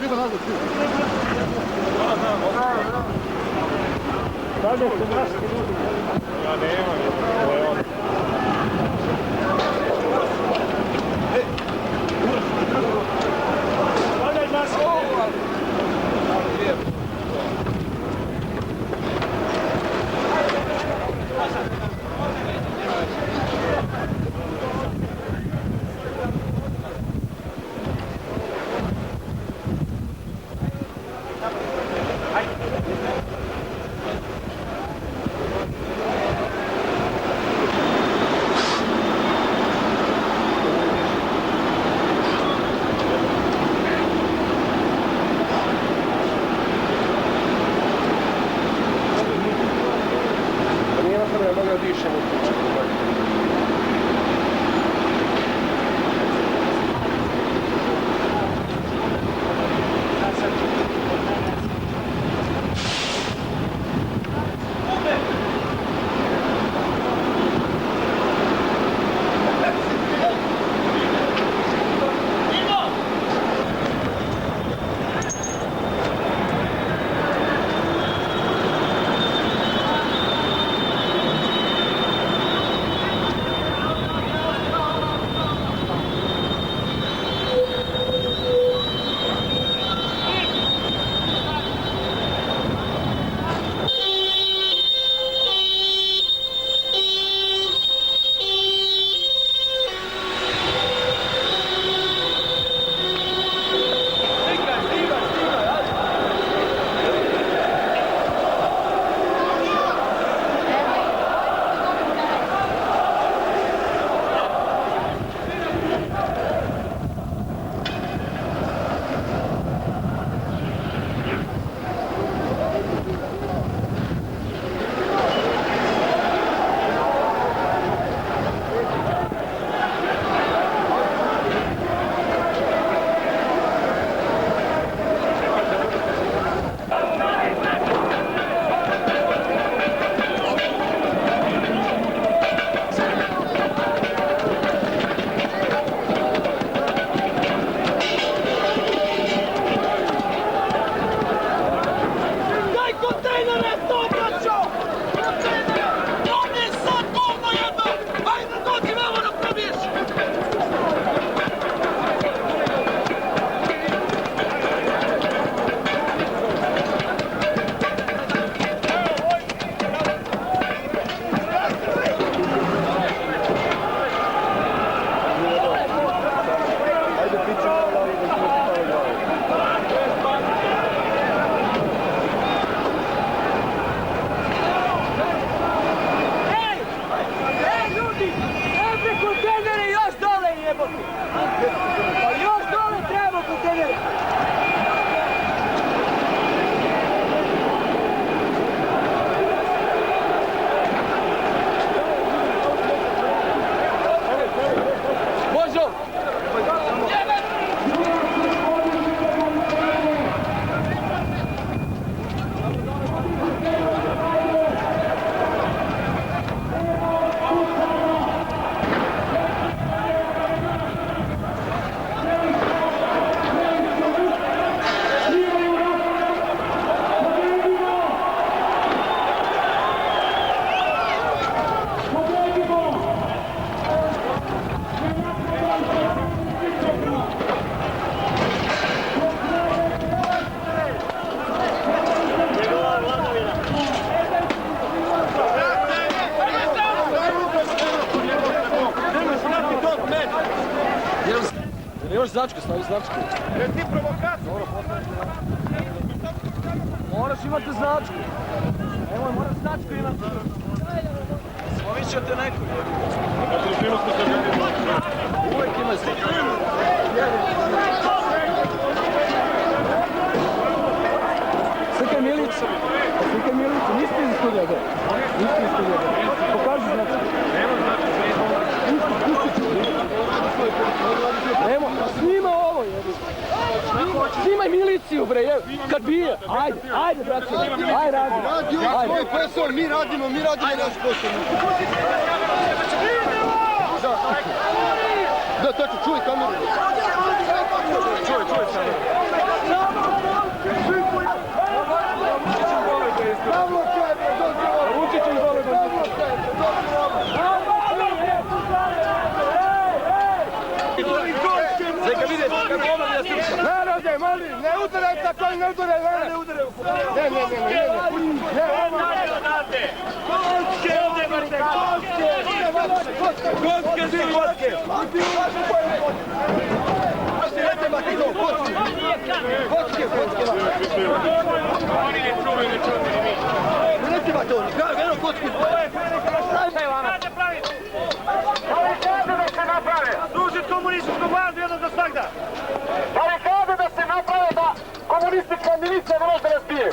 ga nazad, tu. Ja nemam, ovo je on. Imaš značke, stavi značke. Jer ti provokator. Moraš imati značku. Evo, moraš značku imati. Slovit ćete neko. Uvijek ima značku. Slikaj Milicu. Slikaj Milicu. Niste iz studija B. Niste iz studija B. Pokaži značku. Nema značke. Evo, snima ovo jebi. Snimaj miliciju bre, kad bije. Ajde brate, ajde radi. Radi on svoj posao, mi radimo naš posao. Da, tačno, čuj kameru. Čuj, kameru. Ne udaraj tako, ne udaraj, ne udaraj. Dužit komunističku vladu jednom za svakda. Barikade da se naprave da komunistička milicija ne može da razbije.